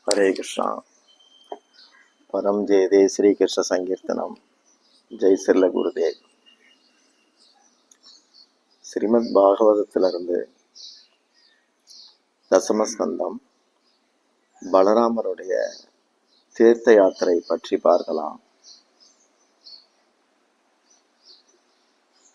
हरे कृष्णा। परम जयदे श्री कृष्ण संकीर्तनम। जय श्रील गुरुदेव. ஸ்ரீமத் பாகவதத்திலிருந்து தசமஸ்கந்தம் பலராமருடைய தீர்த்த யாத்திரை பற்றி பார்க்கலாம்.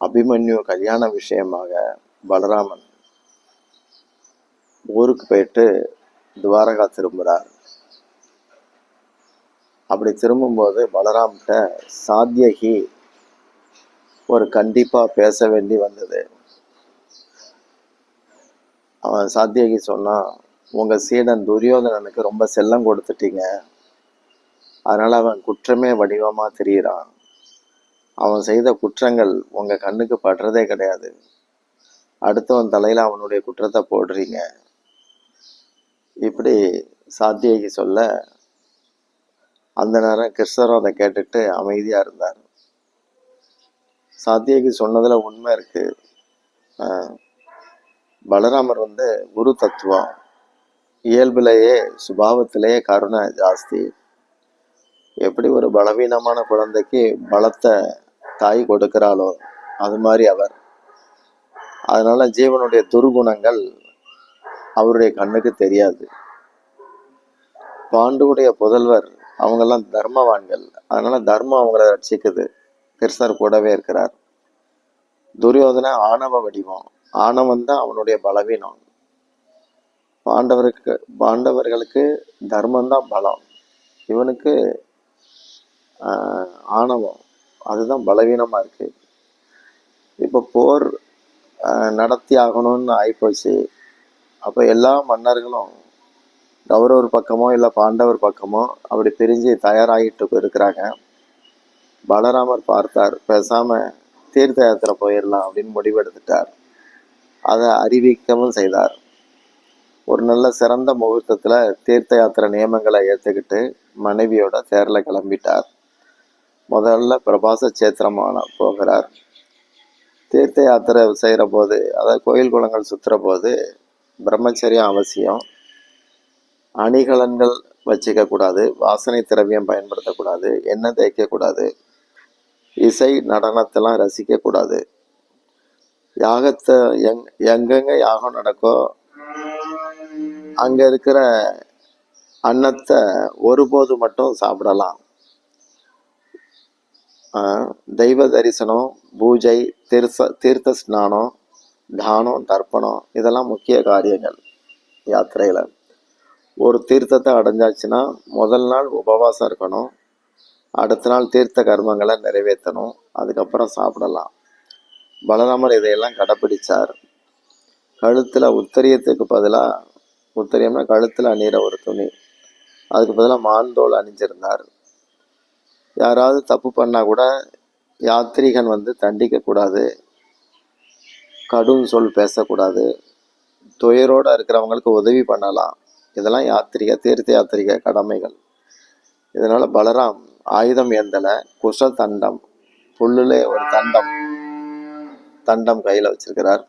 அபிமன்யு கல்யாண விஷயமாக பலராமன் ஊருக்கு போயிட்டு துவாரகா திரும்புகிறார். அப்படி திரும்பும்போது பலராம்கிட்ட சாத்தியகி ஒரு கண்டிப்பா பேச வேண்டி வந்தது. அவன் சாத்தியகி சொன்னா, உங்க சீடன் துரியோதனனுக்கு ரொம்ப செல்லம் கொடுத்துட்டீங்க, அதனால அவன் குற்றமே வடிவமா தெரியுறான். அவன் செய்த குற்றங்கள் உங்க கண்ணுக்கு படுறதே கிடையாது. அடுத்தவன் தலையில அவனுடைய குற்றத்தை போடுறீங்க. இப்படி சாத்தியகி சொல்ல, அந்த நேரம் கிருஷ்ணர் அதை கேட்டுட்டு அமைதியா இருந்தார். சாத்தியகி சொன்னதுல உண்மை இருக்கு. பலராமர் குரு தத்துவம், இயல்பிலேயே சுபாவத்திலேயே கருணை ஜாஸ்தி. எப்படி ஒரு பலவீனமான குழந்தைக்கு பலத்தை தாய் கொடுக்கிறாளோ அது மாதிரி அவர். அதனால ஜீவனுடைய துர்குணங்கள் அவருடைய கண்ணுக்கு தெரியாது. பாண்டுடைய புதல்வர் அவங்கெல்லாம் தர்மவான்கள், அதனால தர்மம் அவங்கள ரட்சிக்குது. கிருஷ்ணர் கூடவே இருக்கிறார். துரியோதன ஆணவ வடிவம், ஆணவம் தான் அவனுடைய பலவீனம். பாண்டவர்களுக்கு தர்மம்தான் பலம், இவனுக்கு ஆணவம், அதுதான் பலவீனமா இருக்கு. இப்ப போர் நடத்தி ஆகணும்னு ஆயிப்போச்சு. அப்ப எல்லா மன்னர்களும் கௌரவர் பக்கமோ இல்லை பாண்டவர் பக்கமோ அப்படி பிரிஞ்சு தயாராகிட்டு இருக்கிறாங்க. பலராமர் பார்த்தார், பேசாம தீர்த்த யாத்திரை போயிடலாம் அப்படின்னு முடிவெடுத்துட்டார். அதை அறிவிக்கவும் செய்தார். ஒரு நல்ல சிறந்த முகூர்த்தத்துல தீர்த்த யாத்திரை நியமங்களை ஏற்றுக்கிட்டு மனைவியோட தேர்ல கிளம்பிட்டார். முதல்ல பிரபாச சேத்திரமான போகிறார். தீர்த்த யாத்திரை செய்கிற போது, அதாவது கோயில் குளங்கள் சுற்றுற போது பிரம்மச்சரியம் அவசியம். அணிகலன்கள் வச்சுக்க கூடாது, வாசனை திரவியம் பயன்படுத்தக்கூடாது, எண்ணெய் தேய்க்கக்கூடாது, இசை நடனத்தெல்லாம் ரசிக்க கூடாது. யாகத்தை எங்கெங்க யாகம் நடக்கோ அங்க இருக்கிற அன்னத்தை ஒருபோது மட்டும் சாப்பிடலாம். தெய்வ தரிசனம், பூஜை, தீர்த்த ஸ்நானம், தானம், தர்ப்பணம், இதெல்லாம் முக்கிய காரியங்கள் யாத்திரையில. ஒரு தீர்த்தத்தை அடைஞ்சாச்சுன்னா முதல் நாள் உபவாசம் இருக்கணும், அடுத்த நாள் தீர்த்த கர்மங்களை நிறைவேற்றணும், அதுக்கப்புறம் சாப்பிடலாம். பலராமர் இதையெல்லாம் கடைப்பிடிச்சார். கழுத்துல உத்தரியத்துக்கு பதிலாக, உத்தரியம்னா கழுத்துல அணிகிற ஒரு துணி, அதுக்கு பதிலாக மான்தோல் அணிஞ்சிருந்தார். யாராவது தப்பு பண்ணா கூட யாத்திரிகன் தண்டிக்க கூடாது, கடும் சொல் பேசக்கூடாது, துயரோட இருக்கிறவங்களுக்கு உதவி பண்ணலாம். இதெல்லாம் தீர்த்த யாத்திரிக கடமைகள். இதனால பலராம் ஆயுதம் ஏந்தலை, குஷ தண்டம், புல்லுல ஒரு தண்டம் கையில வச்சிருக்கிறார்.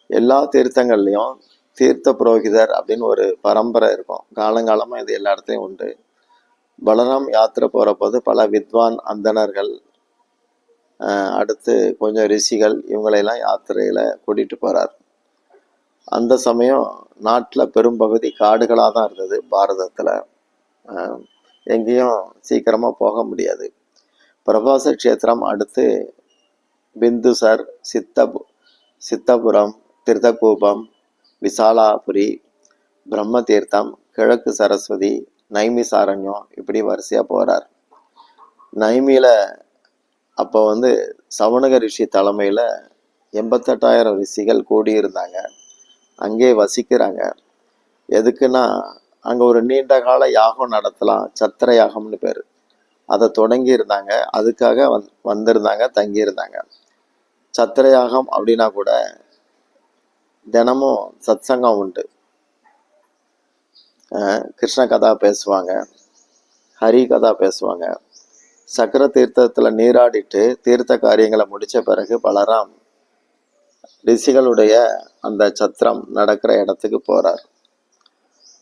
எல்லா தீர்த்தங்கள்லையும் தீர்த்த புரோகிதர் அப்படின்னு ஒரு பரம்பரை இருக்கும். காலங்காலமா இது எல்லா இடத்துலையும் உண்டு. பலராம் யாத்திரை போற போது பல வித்வான் அந்தணர்கள், அடுத்து கொஞ்சம் ரிஷிகள், இவங்களையெல்லாம் யாத்திரையில கூட்டிட்டு போறார். அந்த சமயம் நாட்டில் பெரும்பகுதி காடுகளாக தான் இருந்தது. பாரதத்துல எங்கேயும் சீக்கிரமா போக முடியாது. பிரபாச கஷேத்திரம், அடுத்து பிந்துசர், சித்தபுரம், திருதகூபம், விசாலாபுரி, பிரம்ம தீர்த்தம், கிழக்கு சரஸ்வதி, நைமிசாரண்யம், இப்படி வரிசையா போறார். நைமியில அப்போ சவணக ரிஷி தலைமையில 88,000 ரிஷிகள் கூடியிருந்தாங்க. அங்கே வசிக்கிறாங்க. எதுக்குன்னா அங்க ஒரு நீண்ட கால யாகம் நடத்தலாம், சத்திர யாகம்னு பேரு. அதை தொடங்கி இருந்தாங்க, அதுக்காக வந்திருந்தாங்க, தங்கியிருந்தாங்க. சத்திர யாகம் அப்படின்னா கூட தினமும் சத்சங்கம் உண்டு. கிருஷ்ண கதா பேசுவாங்க, ஹரி கதா பேசுவாங்க. சக்கர தீர்த்தத்துல நீராடிட்டு தீர்த்த காரியங்களை முடிச்ச பிறகு பலராம் ரிஷிகளுடைய அந்த சத்திரம் நடக்கிற இடத்துக்கு போறார்.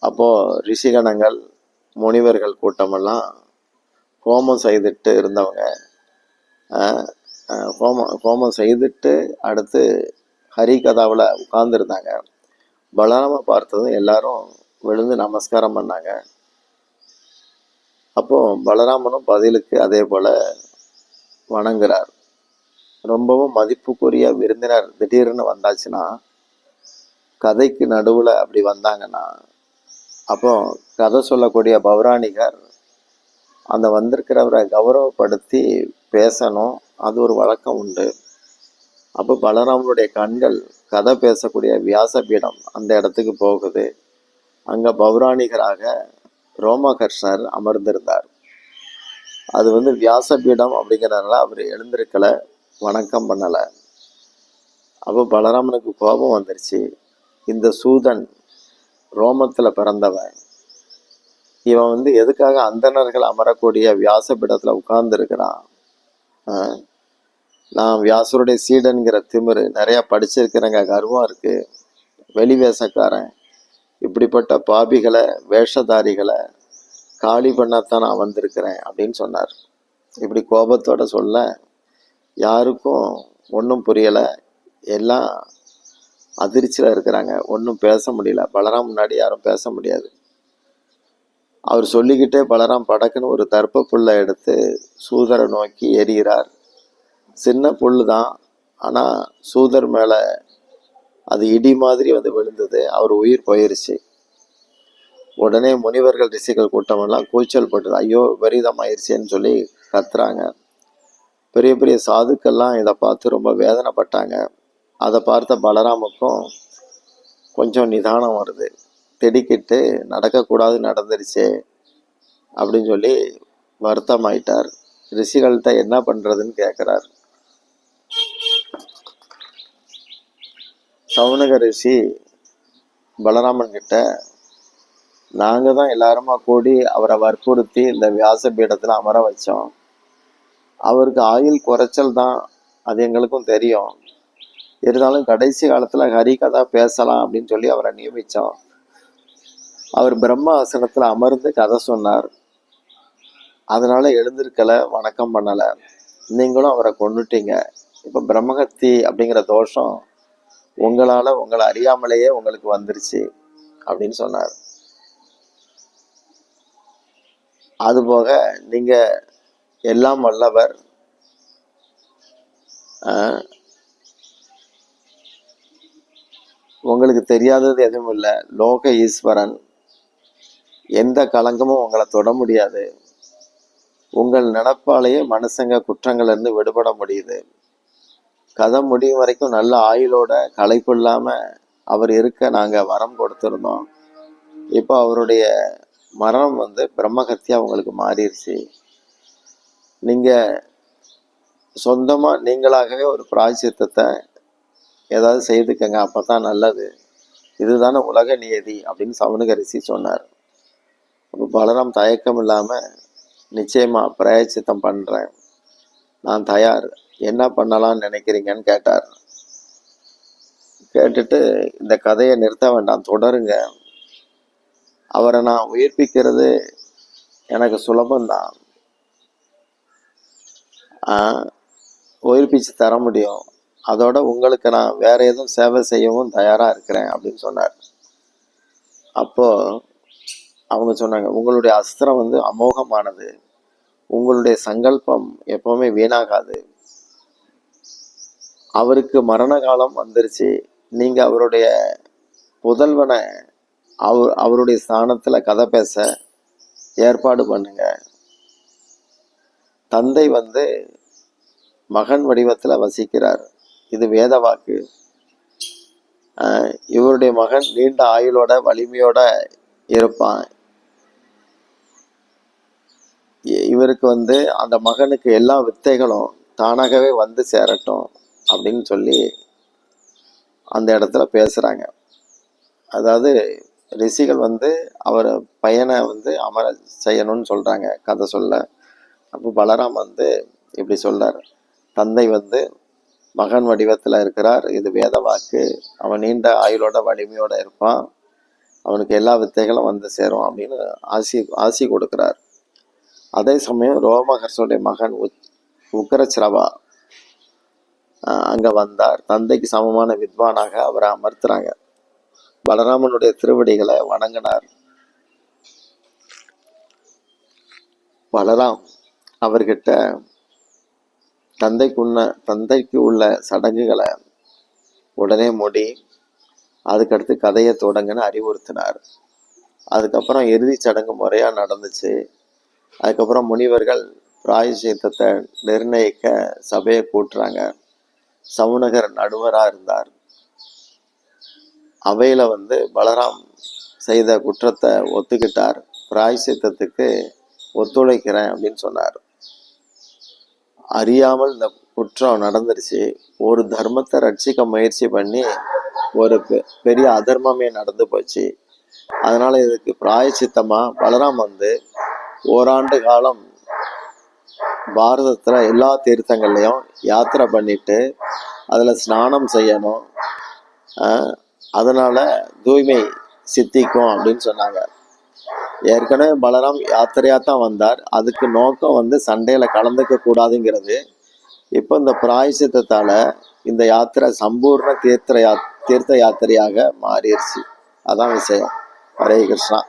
அப்போது ரிஷிகணங்கள் முனிவர்கள் கூட்டமெல்லாம் ஹோமம் செய்துட்டு இருந்தவங்க ஹோமம் செய்துட்டு அடுத்து ஹரிகதாவில் உட்கார்ந்துருந்தாங்க. பலராம பார்த்ததும் எல்லாரும் விழுந்து நமஸ்காரம் பண்ணாங்க. அப்போ பலராமனும் பதிலுக்கு அதே போல வணங்குறார். ரொம்பவும் மதிப்புக்குரிய விருந்தினர் திடீர்னு வந்தாச்சுன்னா, கதைக்கு நடுவில் அப்படி வந்தாங்கன்னா, அப்போ கதை சொல்லக்கூடிய பௌராணிகர் அந்த வந்திருக்கிறவரை கௌரவப்படுத்தி பேசணும். அது ஒரு வழக்கம் உண்டு. அப்போ பலராமனுடைய கண்கள் கதை பேசக்கூடிய வியாசபீடம் அந்த இடத்துக்கு போகுது. அங்கே பௌராணிகராக ரோமகர்ஷ்ணர் அமர்ந்திருந்தார். அது வியாசபீடம் அப்படிங்கிறதுனால அவர் எழுந்திருக்கலை, வணக்கம் பண்ணலை. அப்போ பலராமனுக்கு கோபம் வந்துருச்சு. இந்த சூதன் ரோமத்தில் பிறந்தவன், இவன் எதுக்காக அந்தணர்கள் அமரக்கூடிய வியாசபீடத்தில் உட்கார்ந்துருக்கிறான்? நான் வியாசருடைய சீடன்கிற திமிரு, நிறையா படிச்சிருக்கிறேங்க, கர்வம் இருக்குது, வெளி வேஷக்காரன், இப்படிப்பட்ட பாபிகளை வேஷதாரிகளை காலி பண்ணத்தான் நான் வந்திருக்கிறேன் அப்படின்னு சொன்னார். இப்படி கோபத்தோட சொல்ல யாருக்கும் ஒன்றும் புரியலை. எல்லாம் அதிர்ச்சியில் இருக்கிறாங்க. ஒன்றும் பேச முடியல. பலராம் முன்னாடி யாரும் பேச முடியாது. அவர் சொல்லிக்கிட்டே பலராம் படக்குன்னு ஒரு தர்ப்ப புல்லை எடுத்து சூதரை நோக்கி எறிகிறார். சின்ன புல் தான், ஆனால் சூதர் மேலே அது இடி மாதிரி விழுந்தது. அவர் உயிர் போயிருச்சு. உடனே முனிவர்கள் ரிஷிகள் கூட்டமெல்லாம் கூச்சல் பட்டுது. ஐயோ விபரீதமாயிருச்சேன்னு சொல்லி கத்துறாங்க. பெரிய பெரிய சாதுக்கள்லாம் இதை பார்த்து ரொம்ப வேதனைப்பட்டாங்க. அதை பார்த்த பலராமுக்கும் கொஞ்சம் நிதானம் வருது. திடுக்கிட்டு நடக்கக்கூடாது நடந்துருச்சே அப்படின்னு சொல்லி வருத்தமாயிட்டார். ரிஷிகள்கிட்ட என்ன பண்ணுறதுன்னு கேட்குறார். சவுனக ரிஷி பலராமன் கிட்ட, நாங்கள் தான் எல்லாருமா கூடி அவரை வற்புறுத்தி இந்த வியாசபீடத்தில் அமர வச்சோம். அவருக்கு ஆயுள் குறைச்சல் தான், அது எங்களுக்கும் தெரியும். இருந்தாலும் கடைசி காலத்தில் ஹரிகதா பேசலாம் அப்படின்னு சொல்லி அவரை நியமித்தோம். அவர் பிரம்ம ஆசனத்தில் அமர்ந்து கதை சொன்னார். அதனால எழுந்திருக்கலை, வணக்கம் பண்ணலை. நீங்களும் அவரை கொண்டுட்டீங்க. இப்போ பிரம்மஹத்தி அப்படிங்கிற தோஷம் உங்களால் உங்களை அறியாமலேயே உங்களுக்கு வந்துருச்சு அப்படின்னு சொன்னார். அதுபோக நீங்கள் எல்லாம் வல்லவர், உங்களுக்கு தெரியாதது எதுவும் இல்லை, லோக ஈஸ்வரன், எந்த களங்கமும் உங்களை தொட முடியாது. உங்கள் நினப்பாலேயே மனுஷங்க குற்றங்கள்லேருந்து விடுபட முடியுது. கதை முடியும் வரைக்கும் நல்ல ஆயுளோட களைப்பு இல்லாமல் அவர் இருக்க நாங்கள் வரம் கொடுத்துருந்தோம். இப்போ அவருடைய மரணம் பிரம்மஹத்தியா உங்களுக்கு மாறிடுச்சு. நீங்கள் சொந்தமாக நீங்களாகவே ஒரு பிராயச்சித்தத்தை ஏதாவது செய்துக்கங்க, அப்போ தான் நல்லது. இதுதானே உலக நியதி அப்படின்னு சவுனக ரிஷி சொன்னார். அப்போ பலராம் தயக்கம் இல்லாமல், நிச்சயமா பிராயச்சித்தம் பண்ணுறேன், நான் தயார், என்ன பண்ணலாம்னு நினைக்கிறீங்கன்னு கேட்டார். கேட்டுட்டு, இந்த கதையை நிறுத்த வேண்டாம், தொடருங்க. அவரை நான் உயிர்ப்பிக்கிறது எனக்கு சுலபந்தான், உயிர்ப்பிச்சு தர முடியும். அதோட உங்களுக்கு நான் வேற எதுவும் சேவை செய்யவும் தயாராக இருக்கிறேன் அப்படின்னு சொன்னார். அப்போது அவங்க சொன்னாங்க, உங்களுடைய அஸ்திரம் அமோகமானது, உங்களுடைய சங்கல்பம் எப்பவுமே வீணாகாது. அவருக்கு மரண காலம் வந்துருச்சு. நீங்கள் அவருடைய புதல்வனை அவருடைய ஸ்தானத்தில் கதை பேச ஏற்பாடு பண்ணுங்க. தந்தை மகன் வடிவத்தில் வசிக்கிறார், இது வேத வாக்கு. இவருடைய மகன் நீண்ட ஆயுளோட வலிமையோட இருப்பான். இவருக்கு அந்த மகனுக்கு எல்லா வித்தைகளும் தானாகவே சேரட்டும் அப்படின்னு சொல்லி அந்த இடத்துல பேசுகிறாங்க. அதாவது ரிஷிகள் அவர் பையனை அமர செய்யணும்னு சொல்கிறாங்க கதை சொல்ல. அப்போ பலராம் இப்படி சொல்றார், தந்தை மகன் வடிவத்தில் இருக்கிறார், இது வேத வாக்கு, அவன் நீண்ட ஆயுளோட வலிமையோட இருப்பான், அவனுக்கு எல்லா வித்தைகளும் வந்து சேரும் அப்படின்னு ஆசி கொடுக்கிறார். அதே சமயம் ரோமஹர்ஷனுடைய மகன் உக்கிரச்சிரவா அங்க வந்தார். தந்தைக்கு சமமான வித்வானாக அவரை அமர்த்துறாங்க. பலராமனுடைய திருவடிகளை வணங்கினார். பலராம் அவர்கிட்ட தந்தைக்கு உள்ள சடங்குகளை உடனே முடி, அதுக்கடுத்து கதையை தொடங்குன்னு அறிவுறுத்தினார். அதுக்கப்புறம் இறுதி சடங்கு முறையா நடந்துச்சு. அதுக்கப்புறம் முனிவர்கள் பிராயசித்தத்தை நிர்ணயிக்க சபையை கூட்டுறாங்க. சவுனகர் நடுவரா இருந்தார். அவையில பலராம் செய்த குற்றத்தை ஒத்துக்கிட்டார். பிராயசித்தத்துக்கு ஒத்துழைக்கிறேன் அப்படின்னு சொன்னார். அறியாமல் இந்த குற்றம் நடந்துருச்சு. ஒரு தர்மத்தை ரட்சிக்க முயற்சி பண்ணி ஒரு பெரிய அதர்மமே நடந்து போச்சு. அதனால இதுக்கு பிராயச்சித்தமா பலராம் ஓராண்டு காலம் பாரதத்துல எல்லா தீர்த்தங்கள்லையும் யாத்திரை பண்ணிட்டு அதுல ஸ்நானம் செய்யணும். அதனால தூய்மை சித்திக்கும் அப்படின்னு சொன்னாங்க. ஏற்கனவே பலராம் யாத்திரையா தான் வந்தார். அதுக்கு நோக்கம் சண்டையில கலந்துக்க கூடாதுங்கிறது. இப்போ இந்த பிராயசித்தத்தால இந்த யாத்திரை சம்பூர்ண தீர்த்த யாத்திரையாக மாறிடுச்சு. அதான் விஷயம். ஹரே கிருஷ்ணா.